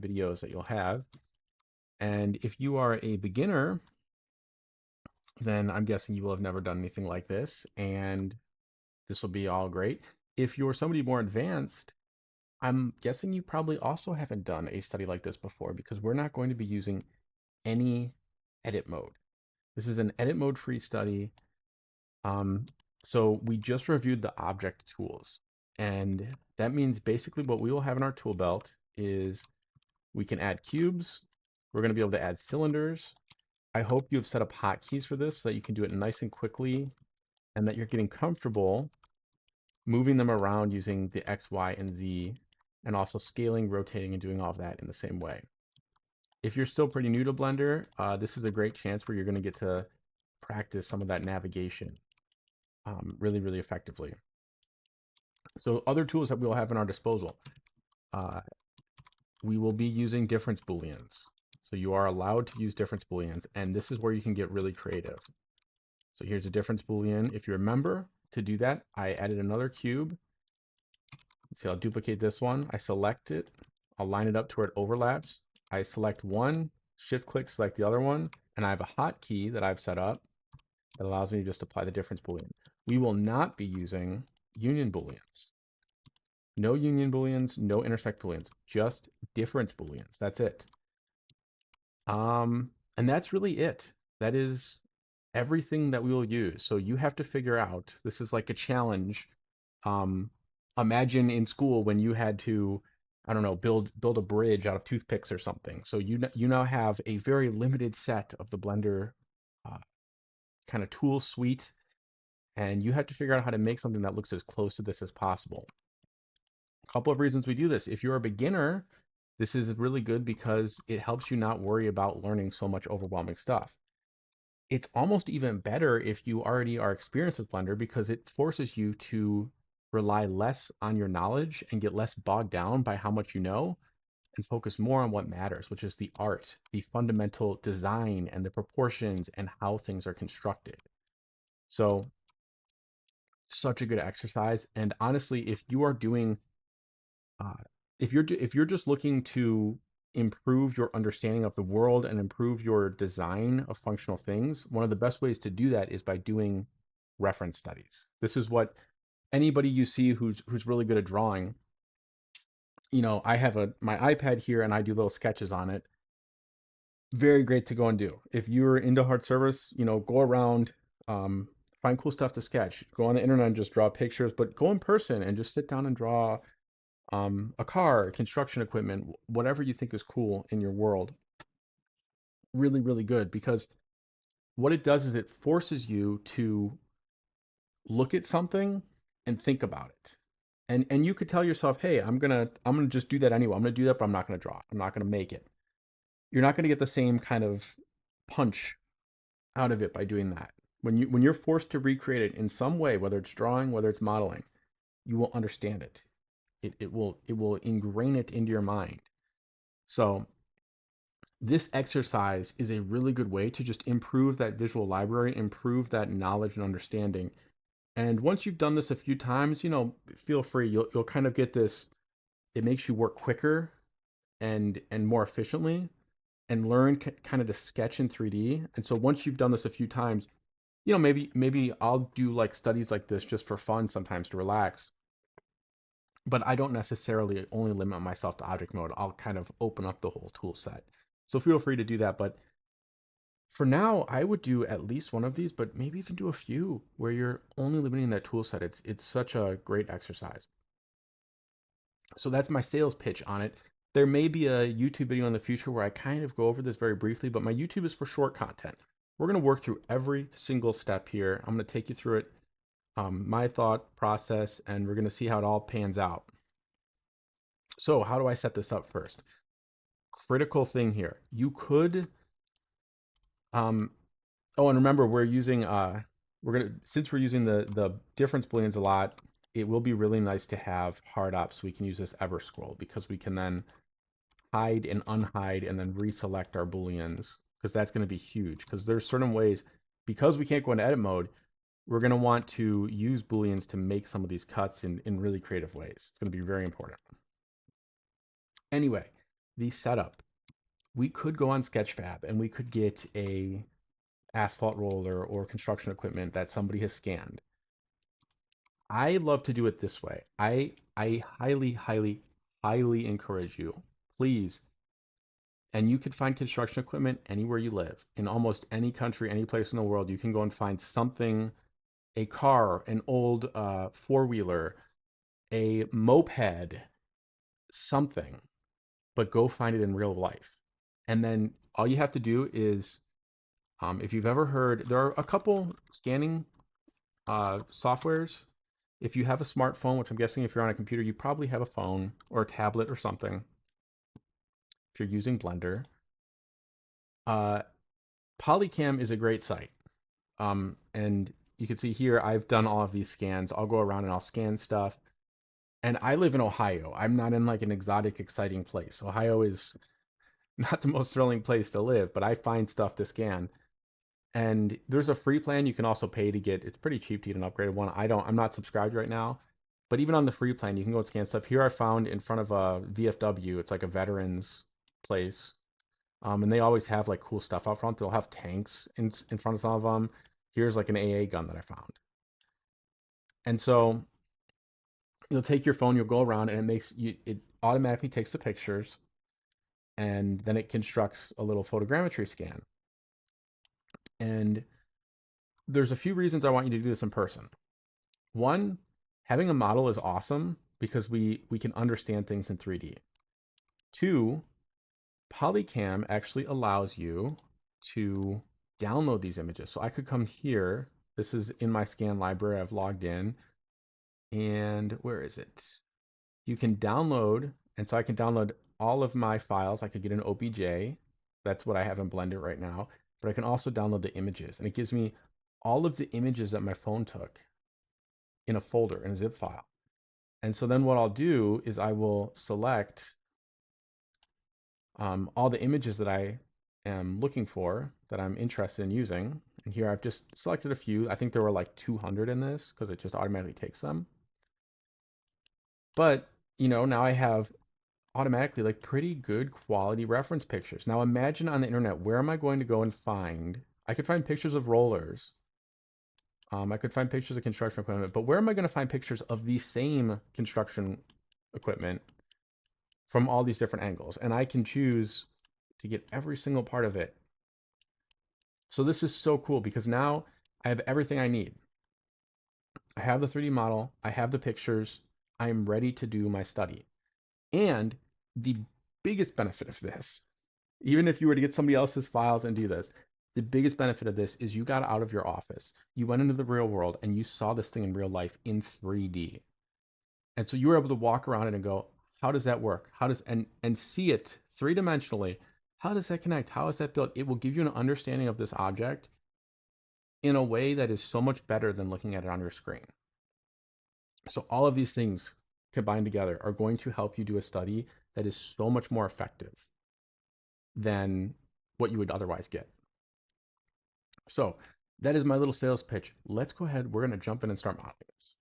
videos that you'll have. And if you are a beginner, then I'm guessing you will have never done anything like this, and this will be all great. If you're somebody more advanced, I'm guessing you probably also haven't done a study like this before because we're not going to be using any edit mode. This is an edit mode free study. Um, so we just reviewed the object tools, and that means basically what we will have in our tool belt is we can add cubes. We're going to be able to add cylinders. I hope you have set up hotkeys for this so that you can do it nice and quickly and that you're getting comfortable moving them around using the X, Y, and Z, and also scaling, rotating, and doing all of that in the same way. If you're still pretty new to Blender, this is a great chance where you're going to get to practice some of that navigation really, really effectively. So other tools that we'll have in our disposal. We will be using difference booleans. So you are allowed to use difference booleans, and this is where you can get really creative. So here's a difference boolean. If you remember to do that, I added another cube. Let's see, I'll duplicate this one. I select it. I'll line it up to where it overlaps. I select one, shift click, select the other one, and I have a hotkey that I've set up that allows me to just apply the difference boolean. We will not be using union booleans. No union booleans, no intersect booleans, just difference booleans. That's it. And that's really it. That is everything that we will use. So you have to figure out, this is like a challenge. Imagine in school when you had to, I don't know, build a bridge out of toothpicks or something. So you now have a very limited set of the Blender kind of tool suite, and you have to figure out how to make something that looks as close to this as possible. A couple of reasons we do this. If you're a beginner, this is really good because it helps you not worry about learning so much overwhelming stuff. It's almost even better if you already are experienced with Blender because it forces you to rely less on your knowledge and get less bogged down by how much you know and focus more on what matters, which is the art, the fundamental design and the proportions and how things are constructed. So such a good exercise. And honestly, if you are doing if you're just looking to improve your understanding of the world and improve your design of functional things, one of the best ways to do that is by doing reference studies. This is what anybody you see who's really good at drawing, I have my iPad here and I do little sketches on it. Very great to go and do. If you're into hard service, go around, find cool stuff to sketch. Go on the internet and just draw pictures, but go in person and just sit down and draw a car, construction equipment, whatever you think is cool in your world. Really, really good because what it does is it forces you to look at something and think about it. And you could tell yourself, hey, I'm gonna just do that anyway. I'm gonna do that, but I'm not gonna draw. I'm not gonna make it. You're not gonna get the same kind of punch out of it by doing that. When you're forced to recreate it in some way, whether it's drawing, whether it's modeling, you will understand it. It will ingrain it into your mind. So this exercise is a really good way to just improve that visual library, improve that knowledge and understanding. And once you've done this a few times, feel free. You'll kind of get this. It makes you work quicker and more efficiently, and learn kind of to sketch in 3D. And so once you've done this a few times, maybe I'll do like studies like this just for fun sometimes to relax. But I don't necessarily only limit myself to object mode. I'll kind of open up the whole tool set. So feel free to do that. But for now, I would do at least one of these, but maybe even do a few where you're only limiting that tool set. It's such a great exercise. So that's my sales pitch on it. There may be a YouTube video in the future where I kind of go over this very briefly, but my YouTube is for short content. We're going to work through every single step here. I'm going to take you through it, my thought process, and we're going to see how it all pans out. So how do I set this up first? Critical thing here. You could, oh, and remember since we're using the difference booleans a lot, it will be really nice to have hard up so we can use this ever scroll because we can then hide and unhide and then reselect our booleans because that's going to be huge because there's certain ways, because we can't go into edit mode, we're going to want to use booleans to make some of these cuts in really creative ways. It's going to be very important. Anyway, the setup. We could go on Sketchfab and we could get a asphalt roller or construction equipment that somebody has scanned. I love to do it this way. I highly, highly, highly encourage you. Please, and you could find construction equipment anywhere you live. In almost any country, any place in the world, you can go and find something, a car, an old four-wheeler, a moped, something, but go find it in real life. And then all you have to do is, if you've ever heard, there are a couple scanning softwares. If you have a smartphone, which I'm guessing if you're on a computer, you probably have a phone or a tablet or something. If you're using Blender, uh, Polycam is a great site. And you can see here, I've done all of these scans. I'll go around and I'll scan stuff. And I live in Ohio. I'm not in like an exotic, exciting place. Ohio is not the most thrilling place to live, but I find stuff to scan. And there's a free plan you can also pay to get. It's pretty cheap to get an upgraded one. I'm not subscribed right now, but even on the free plan, you can go and scan stuff. Here I found in front of a VFW. It's like a veterans place. And they always have like cool stuff out front. They'll have tanks in front of some of them. Here's like an AA gun that I found. And so you'll take your phone, you'll go around, and it automatically takes the pictures, and then it constructs a little photogrammetry scan. And there's a few reasons I want you to do this in person. One, having a model is awesome because we can understand things in 3D. Two, Polycam actually allows you to download these images. So I could come here. This is in my scan library. I've logged in. And where is it? You can download. And so I can download all of my files. I could get an OBJ. That's what I have in Blender right now. But I can also download the images. And it gives me all of the images that my phone took in a folder, in a zip file. And so then what I'll do is I will select all the images that I am looking for, that I'm interested in using. And here I've just selected a few. I think there were like 200 in this because it just automatically takes them. But, now I have automatically like pretty good quality reference pictures. Now imagine on the internet, where am I going to go and find? I could find pictures of rollers. I could find pictures of construction equipment, but where am I going to find pictures of the same construction equipment from all these different angles? And I can choose to get every single part of it. So this is so cool because now I have everything I need. I have the 3D model, I have the pictures, I am ready to do my study. And the biggest benefit of this, even if you were to get somebody else's files and do this, the biggest benefit of this is you got out of your office, you went into the real world, and you saw this thing in real life in 3D. And so you were able to walk around it and go, how does that work? How does and see it three-dimensionally? How does that connect? How is that built? It will give you an understanding of this object in a way that is so much better than looking at it on your screen. So all of these things combined together are going to help you do a study that is so much more effective than what you would otherwise get. So that is my little sales pitch. Let's go ahead. We're going to jump in and start modeling this.